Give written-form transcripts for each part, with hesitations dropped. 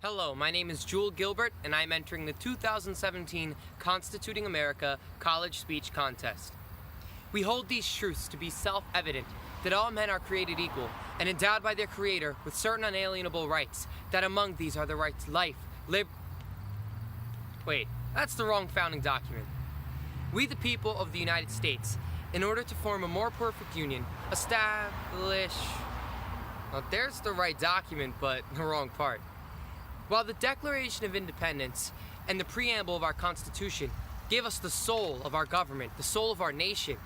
Hello, my name is Gilbert, and I'm entering the 2017 Constituting America College Speech Contest. We hold these truths to be self-evident, that all men are created equal and endowed by their Creator with certain unalienable rights, that among these are the rights to life, Wait, that's the wrong founding document. We, the people of the United States, in order to form a more perfect union, establish... Well, there's the right document, but the wrong part. While the Declaration of Independence and the preamble of our Constitution give us the soul of our government, the soul of our nation,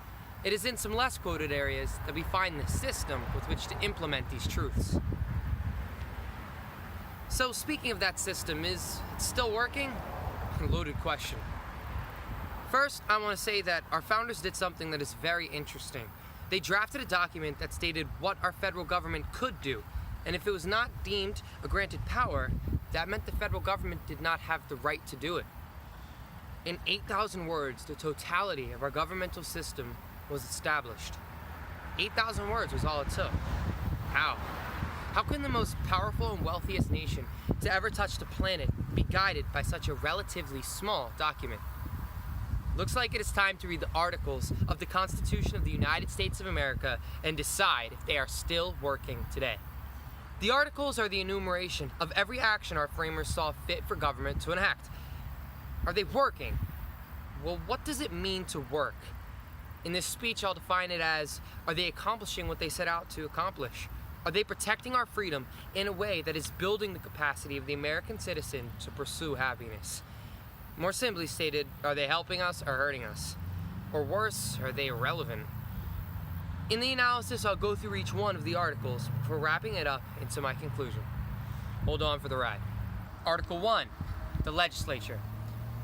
it is in some less quoted areas that we find the system with which to implement these truths. So speaking of that system, is it still working? Loaded question. First, I want to say that our founders did something that is very interesting. They drafted a document that stated what our federal government could do, and if it was not deemed a granted power, that meant the federal government did not have the right to do it. In 8,000 words, the totality of our governmental system was established. 8,000 words was all it took. How? How can the most powerful and wealthiest nation to ever touch the planet be guided by such a relatively small document? Looks like it is time to read the articles of the Constitution of the United States of America and decide if they are still working today. The articles are the enumeration of every action our framers saw fit for government to enact. Are they working? Well, what does it mean to work? In this speech, I'll define it as, are they accomplishing what they set out to accomplish? Are they protecting our freedom in a way that is building the capacity of the American citizen to pursue happiness? More simply stated, are they helping us or hurting us? Or worse, are they irrelevant? In the analysis, I'll go through each one of the articles before wrapping it up into my conclusion. Hold on for the ride. Article 1, the legislature.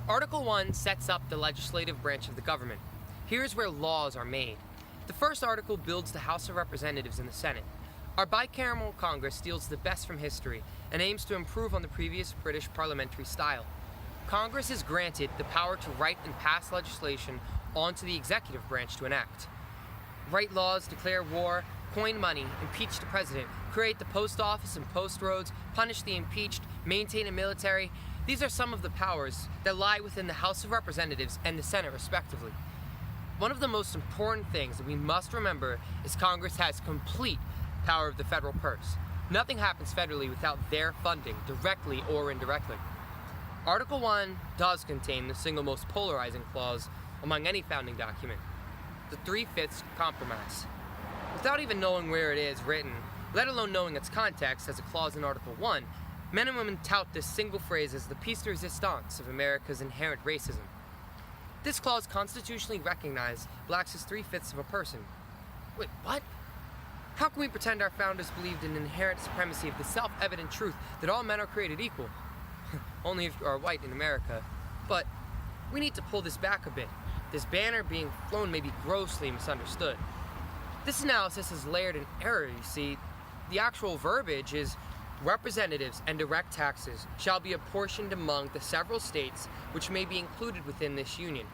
Article 1 sets up the legislative branch of the government. Here's where laws are made. The first article builds the House of Representatives and the Senate. Our bicameral Congress steals the best from history and aims to improve on the previous British parliamentary style. Congress is granted the power to write and pass legislation onto the executive branch to enact. Write laws, declare war, coin money, impeach the president, create the post office and post roads, punish the impeached, maintain a military. These are some of the powers that lie within the House of Representatives and the Senate, respectively. One of the most important things that we must remember is Congress has complete power of the federal purse. Nothing happens federally without their funding, directly or indirectly. Article 1 does contain the single most polarizing clause among any founding document, the 3/5 compromise. Without even knowing where it is written, let alone knowing its context as a clause in Article 1, men and women tout this single phrase as the piece de resistance of America's inherent racism. This clause constitutionally recognized blacks as 3/5 of a person. Wait, what? How can we pretend our founders believed in inherent supremacy of the self-evident truth that all men are created equal? Only if you are white in America. But we need to pull this back a bit. This banner being flown may be grossly misunderstood. This analysis is layered in error, you see. The actual verbiage is, representatives and direct taxes shall be apportioned among the several states which may be included within this union,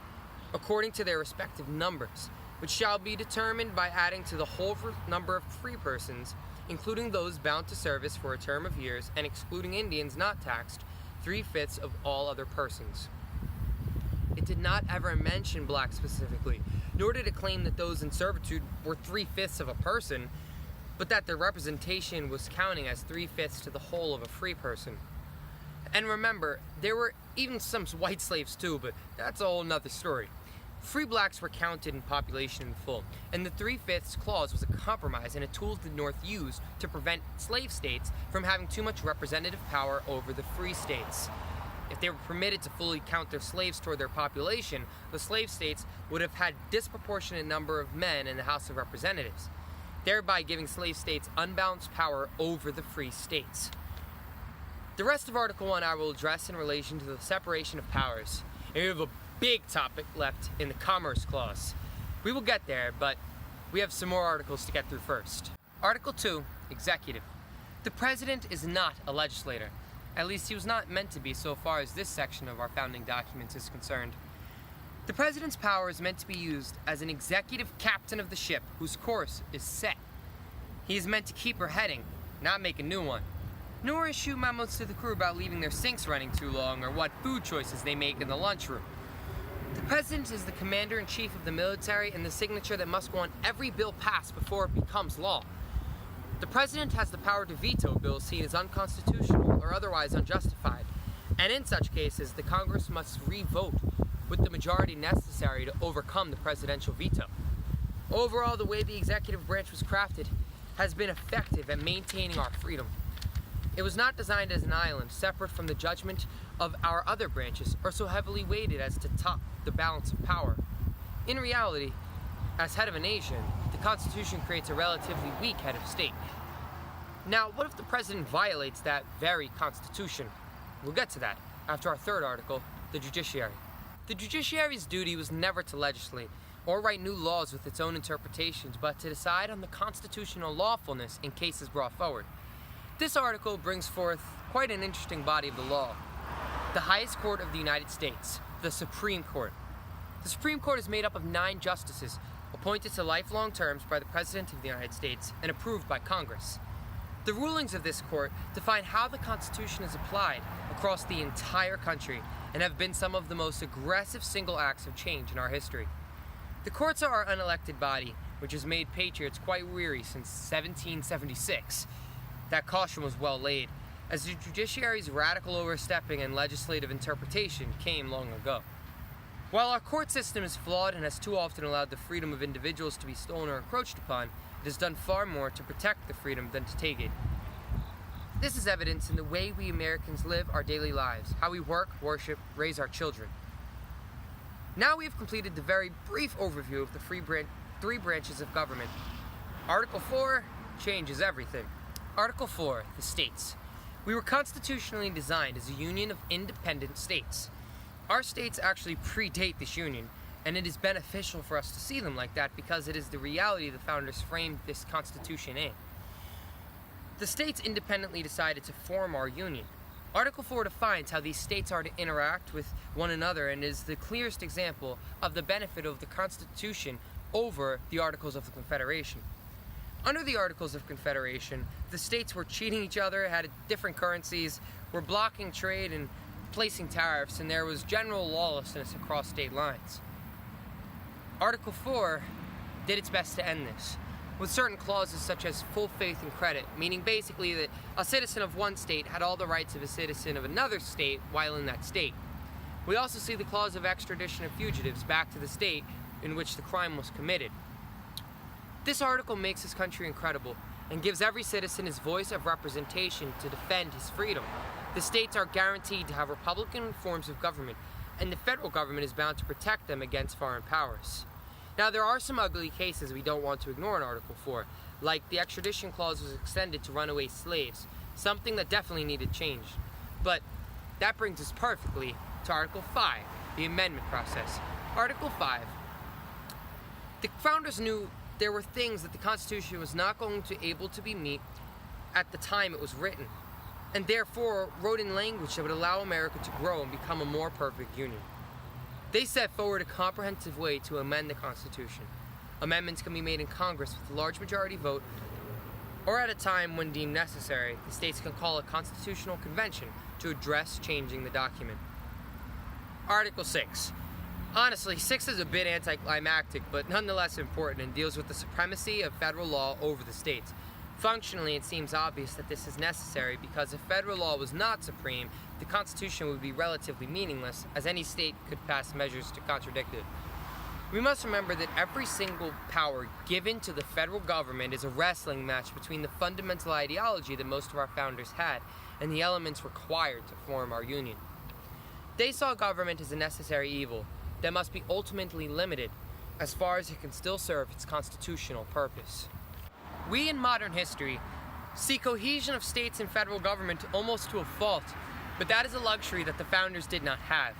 according to their respective numbers, which shall be determined by adding to the whole number of free persons, including those bound to service for a term of years and excluding Indians not taxed, 3/5 of all other persons. It did not ever mention blacks specifically, nor did it claim that those in servitude were 3/5 of a person, but that their representation was counting as 3/5 to the whole of a free person. And remember, there were even some white slaves too, but that's a whole nother story. Free blacks were counted in population in full, and the 3/5 clause was a compromise and a tool the North used to prevent slave states from having too much representative power over the free states. If they were permitted to fully count their slaves toward their population, the slave states would have had disproportionate number of men in the House of Representatives, thereby giving slave states unbalanced power over the free states. The rest of Article 1 I will address in relation to the separation of powers, and we have a big topic left in the Commerce Clause. We will get there, but we have some more articles to get through first. Article 2, Executive. The President is not a legislator. At least he was not meant to be so far as this section of our founding documents is concerned. The President's power is meant to be used as an executive captain of the ship whose course is set. He is meant to keep her heading, not make a new one. nor issue memos to the crew about leaving their sinks running too long or what food choices they make in the lunchroom. The President is the Commander-in-Chief of the military and the signature that must go on every bill passed before it becomes law. The President has the power to veto bills seen as unconstitutional or otherwise unjustified, and in such cases, the Congress must re-vote with the majority necessary to overcome the presidential veto. Overall, the way the executive branch was crafted has been effective at maintaining our freedom. It was not designed as an island, separate from the judgment of our other branches, or so heavily weighted as to top the balance of power. In reality, as head of a nation, the Constitution creates a relatively weak head of state. Now, what if the President violates that very Constitution? We'll get to that after our third article, the Judiciary. The Judiciary's duty was never to legislate or write new laws with its own interpretations, but to decide on the constitutional lawfulness in cases brought forward. This article brings forth quite an interesting body of the law. The highest court of the United States, the Supreme Court. The Supreme Court is made up of 9 justices, appointed to lifelong terms by the President of the United States and approved by Congress. The rulings of this court define how the Constitution is applied across the entire country and have been some of the most aggressive single acts of change in our history. The courts are our unelected body, which has made patriots quite weary since 1776. That caution was well laid, as the judiciary's radical overstepping and legislative interpretation came long ago. While our court system is flawed and has too often allowed the freedom of individuals to be stolen or encroached upon, it has done far more to protect the freedom than to take it. This is evidenced in the way we Americans live our daily lives, how we work, worship, raise our children. Now we have completed the very brief overview of the three branches of government. Article 4 changes everything. Article 4, the states. We were constitutionally designed as a union of independent states. Our states actually predate this union, and it is beneficial for us to see them like that because it is the reality the founders framed this Constitution in. The states independently decided to form our union. Article 4 defines how these states are to interact with one another and is the clearest example of the benefit of the Constitution over the Articles of the Confederation. Under the Articles of Confederation, the states were cheating each other, had different currencies, were blocking trade and placing tariffs, and there was general lawlessness across state lines. Article 4 did its best to end this, with certain clauses such as full faith and credit, meaning basically that a citizen of one state had all the rights of a citizen of another state while in that state. We also see the clause of extradition of fugitives back to the state in which the crime was committed. This article makes this country incredible and gives every citizen his voice of representation to defend his freedom. The states are guaranteed to have Republican forms of government, and the federal government is bound to protect them against foreign powers. Now, there are some ugly cases we don't want to ignore in Article 4, like the extradition clause was extended to runaway slaves, something that definitely needed change. But that brings us perfectly to Article 5, the amendment process. Article 5. The founders knew there were things that the Constitution was not going to be able to meet at the time it was written, and therefore wrote in language that would allow America to grow and become a more perfect union. They set forward a comprehensive way to amend the Constitution. Amendments can be made in Congress with a large majority vote, or at a time when deemed necessary, the states can call a constitutional convention to address changing the document. Article 6. Honestly, 6 is a bit anticlimactic, but nonetheless important, and deals with the supremacy of federal law over the states. Functionally, it seems obvious that this is necessary because if federal law was not supreme, the Constitution would be relatively meaningless, as any state could pass measures to contradict it. We must remember that every single power given to the federal government is a wrestling match between the fundamental ideology that most of our founders had and the elements required to form our union. They saw government as a necessary evil that must be ultimately limited as far as it can still serve its constitutional purpose. We in modern history see cohesion of states and federal government almost to a fault, but that is a luxury that the founders did not have.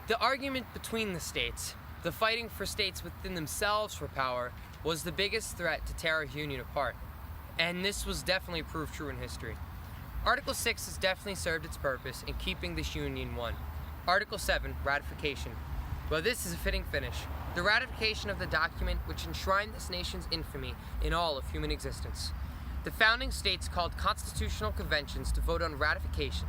The argument between the states, the fighting for states within themselves for power, was the biggest threat to tear our union apart, and this was definitely proved true in history. Article 6 has definitely served its purpose in keeping this union one. Article 7, Ratification. Well, this is a fitting finish. The ratification of the document which enshrined this nation's infamy in all of human existence. the founding states called constitutional conventions to vote on ratification.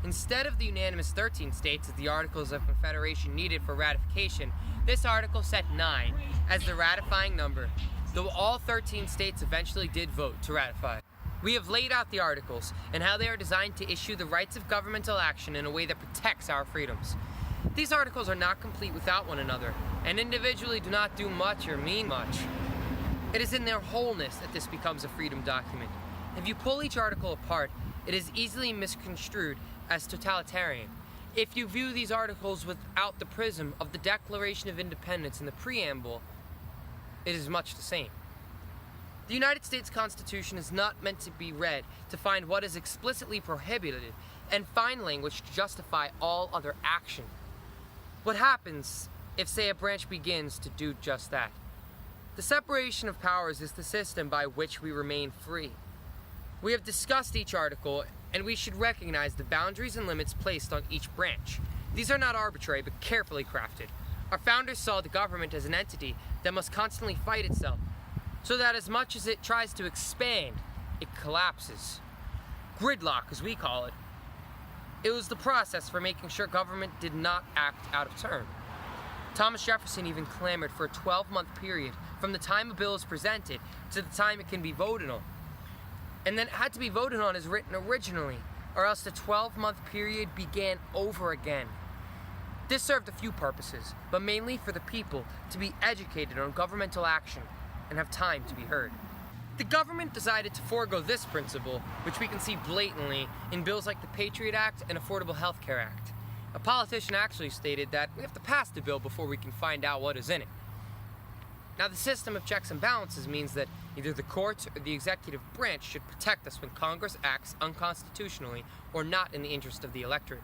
Instead of the unanimous 13 states as the Articles of Confederation needed for ratification, this article set 9 as the ratifying number, though all 13 states eventually did vote to ratify. We have laid out the articles and how they are designed to issue the rights of governmental action in a way that protects our freedoms. These articles are not complete without one another, and individually do not do much or mean much. It is in their wholeness that this becomes a freedom document. If you pull each article apart, it is easily misconstrued as totalitarian. If you view these articles without the prism of the Declaration of Independence and the preamble, it is much the same. The United States Constitution is not meant to be read to find what is explicitly prohibited and find language to justify all other action. What happens if, say, a branch begins to do just that? The separation of powers is the system by which we remain free. We have discussed each article, and we should recognize the boundaries and limits placed on each branch. These are not arbitrary, but carefully crafted. Our founders saw the government as an entity that must constantly fight itself, so that as much as it tries to expand, it collapses. Gridlock, as we call it. It was the process for making sure government did not act out of turn. Thomas Jefferson even clamored for a 12-month period from the time a bill is presented to the time it can be voted on. And then it had to be voted on as written originally, or else the 12-month period began over again. This served a few purposes, but mainly for the people to be educated on governmental action and have time to be heard. The government decided to forego this principle, which we can see blatantly in bills like the Patriot Act and Affordable Health Care Act. A politician actually stated that we have to pass the bill before we can find out what is in it. Now, the system of checks and balances means that either the courts or the executive branch should protect us when Congress acts unconstitutionally or not in the interest of the electorate.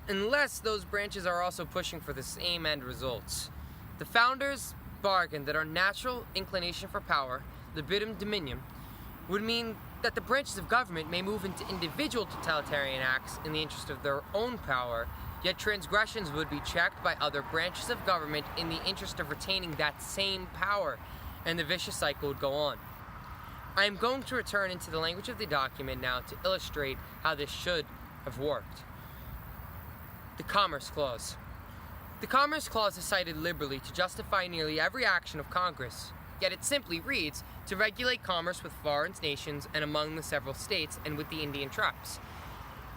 Unless those branches are also pushing for the same end results. The founders bargained that our natural inclination for power, libidum dominium, would mean that the branches of government may move into individual totalitarian acts in the interest of their own power, yet transgressions would be checked by other branches of government in the interest of retaining that same power, and the vicious cycle would go on. I am going to return into the language of the document now to illustrate how this should have worked. The Commerce Clause. The Commerce Clause is cited liberally to justify nearly every action of Congress, yet it simply reads, to regulate commerce with foreign nations and among the several states and with the Indian tribes.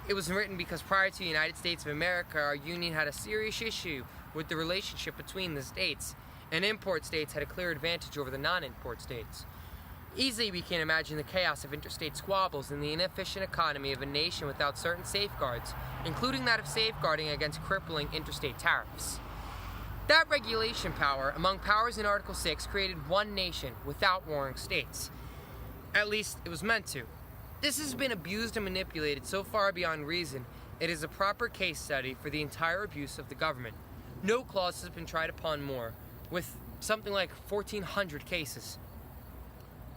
It was written because prior to the United States of America, our union had a serious issue with the relationship between the states, and import states had a clear advantage over the non-import states. Easily we can imagine the chaos of interstate squabbles and the inefficient economy of a nation without certain safeguards, including that of safeguarding against crippling interstate tariffs. That regulation power, among powers in Article 6, created one nation without warring states. At least, it was meant to. This has been abused and manipulated so far beyond reason, it is a proper case study for the entire abuse of the government. No clause has been tried upon more, with something like 1,400 cases.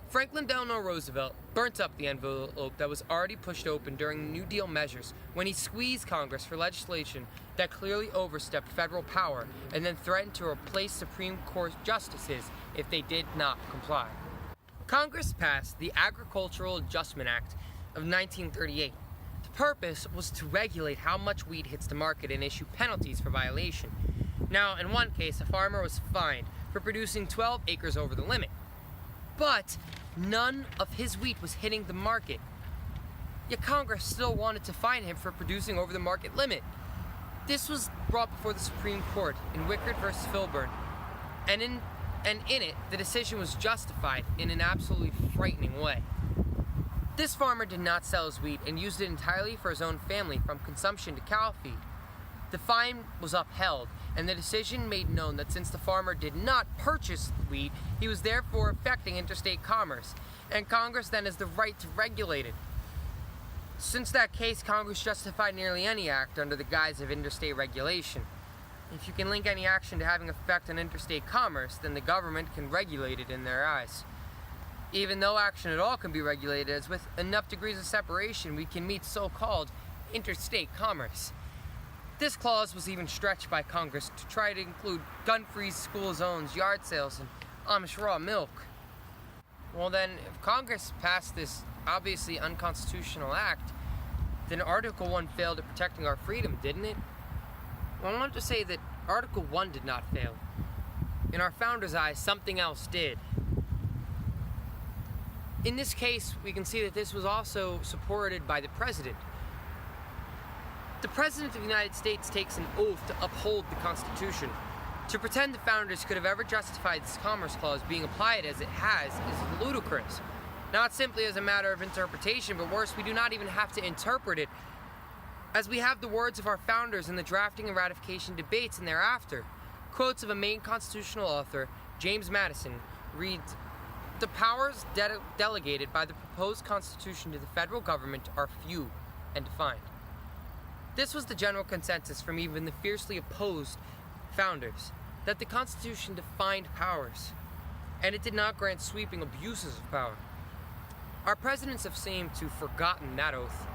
Franklin Delano Roosevelt burnt up the envelope that was already pushed open during the New Deal measures when he squeezed Congress for legislation that clearly overstepped federal power and then threatened to replace Supreme Court justices if they did not comply. Congress passed the Agricultural Adjustment Act of 1938. The purpose was to regulate how much wheat hits the market and issue penalties for violation. Now, in one case, a farmer was fined for producing 12 acres over the limit. But none of his wheat was hitting the market. Yet Congress still wanted to fine him for producing over the market limit. This was brought before the Supreme Court in Wickard v. Filburn, and in it, the decision was justified in an absolutely frightening way. This farmer did not sell his wheat and used it entirely for his own family, from consumption to cow feed. The fine was upheld, and the decision made known that since the farmer did not purchase wheat, he was therefore affecting interstate commerce, and Congress then has the right to regulate it. Since that case, Congress justified nearly any act under the guise of interstate regulation. If you can link any action to having effect on interstate commerce, then the government can regulate it in their eyes. Even though action at all can be regulated, as with enough degrees of separation, we can meet so-called interstate commerce. This clause was even stretched by Congress to try to include gun-free school zones, yard sales, and Amish raw milk. Well then, if Congress passed this obviously unconstitutional act, then Article 1 failed at protecting our freedom, didn't it? Well, I want to say that Article 1 did not fail. In our founders' eyes, something else did. In this case, we can see that this was also supported by the President. The President of the United States takes an oath to uphold the Constitution. To pretend the founders could have ever justified this Commerce Clause being applied as it has is ludicrous. Not simply as a matter of interpretation, but worse, we do not even have to interpret it, as we have the words of our founders in the drafting and ratification debates and thereafter. Quotes of a main constitutional author, James Madison, reads, "The powers delegated by the proposed Constitution to the federal government are few and defined." This was the general consensus from even the fiercely opposed founders, that the Constitution defined powers, and it did not grant sweeping abuses of power. Our presidents have seemed to have forgotten that oath,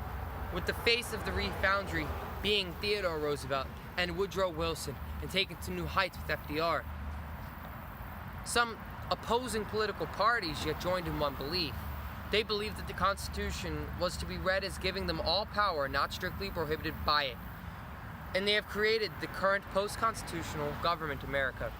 with the face of the refoundry being Theodore Roosevelt and Woodrow Wilson, and taken to new heights with FDR. Some opposing political parties yet joined in one belief. They believed that the Constitution was to be read as giving them all power, not strictly prohibited by it. And they have created the current post-constitutional government America.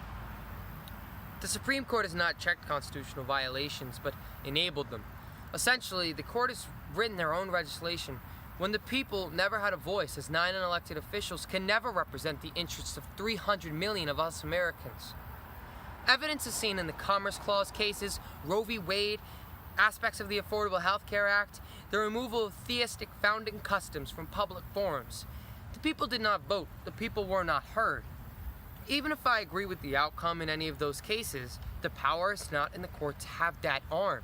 The Supreme Court has not checked constitutional violations, but enabled them. Essentially, the court has written their own legislation when the people never had a voice, as 9 unelected officials can never represent the interests of 300 million of us Americans. Evidence is seen in the Commerce Clause cases, Roe v. Wade, aspects of the Affordable Health Care Act, the removal of theistic founding customs from public forums. The people did not vote. The people were not heard. Even if I agree with the outcome in any of those cases, the power is not in the court to have that arm.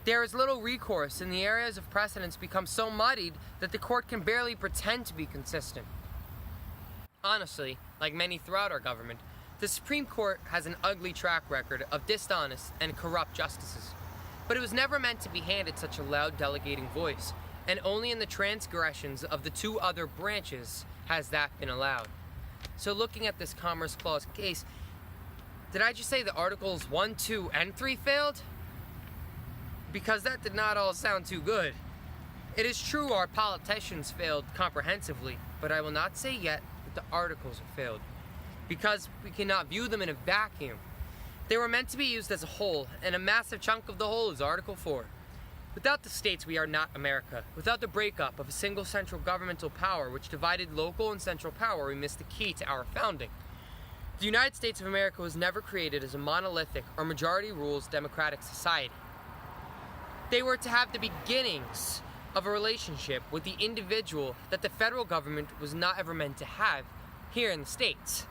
There is little recourse, and the areas of precedence become so muddied that the court can barely pretend to be consistent. Honestly, like many throughout our government, the Supreme Court has an ugly track record of dishonest and corrupt justices. But it was never meant to be handed such a loud delegating voice, and only in the transgressions of the 2 other branches has that been allowed. So looking at this Commerce Clause case, did I just say that Articles 1, 2, and 3 failed? Because that did not all sound too good. It is true our politicians failed comprehensively, but I will not say yet that the articles have failed, because we cannot view them in a vacuum. They were meant to be used as a whole, and a massive chunk of the whole is Article 4. Without the states, we are not America. Without the breakup of a single central governmental power which divided local and central power, we missed the key to our founding. The United States of America was never created as a monolithic or majority rules democratic society. They were to have the beginnings of a relationship with the individual that the federal government was not ever meant to have here in the states.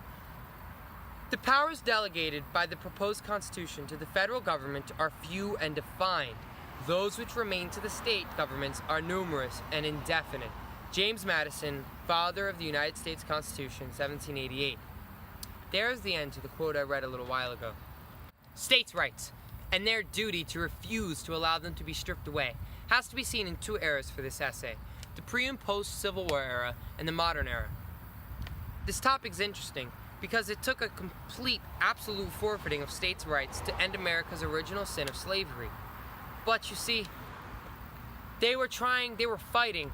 The powers delegated by the proposed Constitution to the federal government are few and defined. Those which remain to the state governments are numerous and indefinite. James Madison, father of the United States Constitution, 1788. There is the end to the quote I read a little while ago. States' rights, and their duty to refuse to allow them to be stripped away, has to be seen in 2 eras for this essay: the pre- and post-Civil War era and the modern era. This topic is interesting because it took a complete, absolute forfeiting of states' rights to end America's original sin of slavery. But you see, they were fighting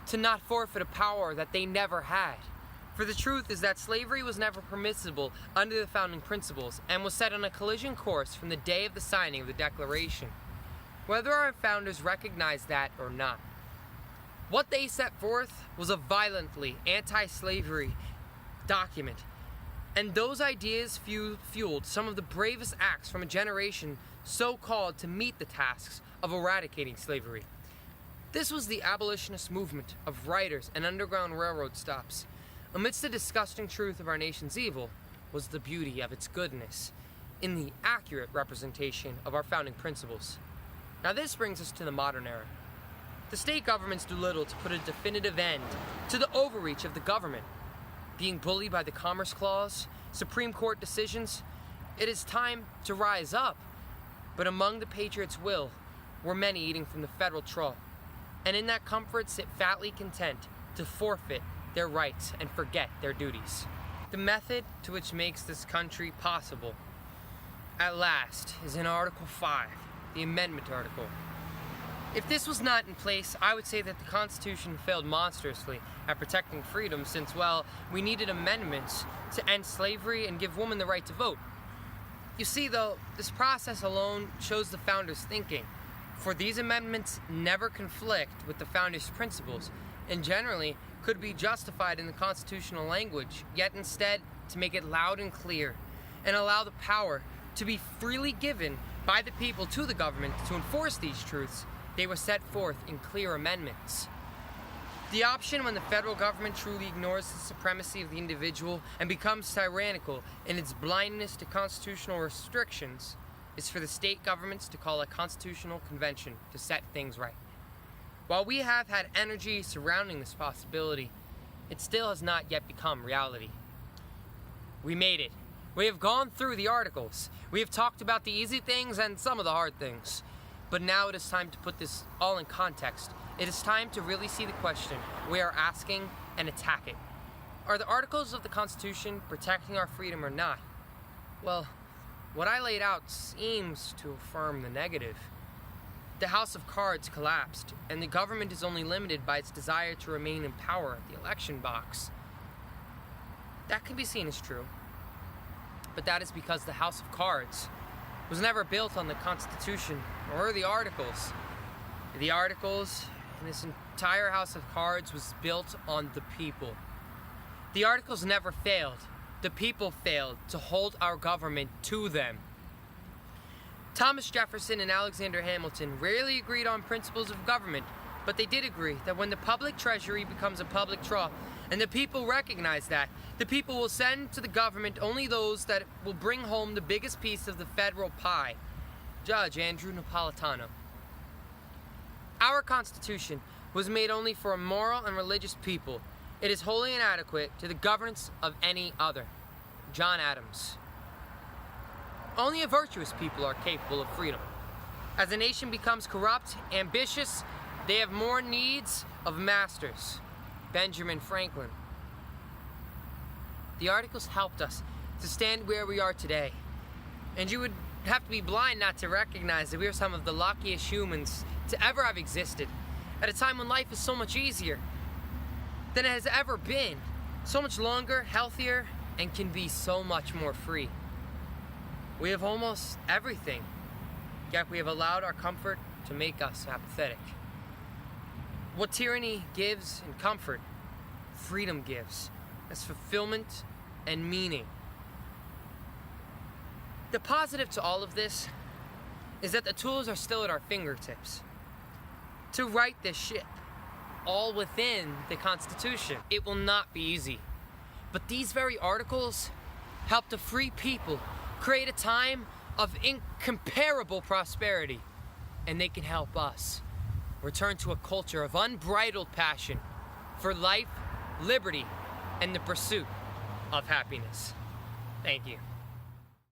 to not forfeit a power that they never had. For the truth is that slavery was never permissible under the founding principles and was set on a collision course from the day of the signing of the Declaration, whether our founders recognized that or not. What they set forth was a violently anti-slavery document, and those ideas fueled some of the bravest acts from a generation so called to meet the tasks of eradicating slavery. This was the abolitionist movement of writers and underground railroad stops. Amidst the disgusting truth of our nation's evil was the beauty of its goodness in the accurate representation of our founding principles. Now this brings us to the modern era. The state governments do little to put a definitive end to the overreach of the government. Being bullied by the Commerce Clause, Supreme Court decisions, it is time to rise up. But among the patriots' will were many eating from the federal trough, and in that comfort sit fatly content to forfeit their rights and forget their duties. The method to which makes this country possible, at last, is in Article 5, the amendment article. If this was not in place, I would say that the Constitution failed monstrously at protecting freedom since, well, we needed amendments to end slavery and give women the right to vote. You see, though, this process alone shows the founders' thinking, for these amendments never conflict with the founders' principles, and generally could be justified in the constitutional language, yet instead to make it loud and clear, and allow the power to be freely given by the people to the government to enforce these truths, they were set forth in clear amendments. The option when the federal government truly ignores the supremacy of the individual and becomes tyrannical in its blindness to constitutional restrictions is for the state governments to call a constitutional convention to set things right. While we have had energy surrounding this possibility, it still has not yet become reality. We made it. We have gone through the articles. We have talked about the easy things and some of the hard things. But now it is time to put this all in context. It is time to really see the question we are asking and attack it. Are the articles of the Constitution protecting our freedom or not? Well, what I laid out seems to affirm the negative. The House of Cards collapsed, and the government is only limited by its desire to remain in power at the election box. That can be seen as true, but that is because the House of Cards was never built on the Constitution or the Articles. The Articles and this entire House of Cards was built on the people. The Articles never failed. The people failed to hold our government to them. Thomas Jefferson and Alexander Hamilton rarely agreed on principles of government, but they did agree that when the public treasury becomes a public trust, and the people recognize that, the people will send to the government only those that will bring home the biggest piece of the federal pie. Judge Andrew Napolitano. Our Constitution was made only for a moral and religious people. It is wholly inadequate to the governance of any other. John Adams. Only a virtuous people are capable of freedom. As a nation becomes corrupt, ambitious, they have more needs of masters. Benjamin Franklin. The Articles helped us to stand where we are today. And you would have to be blind not to recognize that we are some of the luckiest humans to ever have existed, at a time when life is so much easier than it has ever been, so much longer, healthier, and can be so much more free. We have almost everything, yet we have allowed our comfort to make us apathetic. What tyranny gives in comfort, freedom gives as fulfillment and meaning. The positive to all of this is that the tools are still at our fingertips to right this ship, all within the Constitution. It will not be easy, but these very articles help the free people create a time of incomparable prosperity, and they can help us return to a culture of unbridled passion for life, liberty, and the pursuit of happiness. Thank you.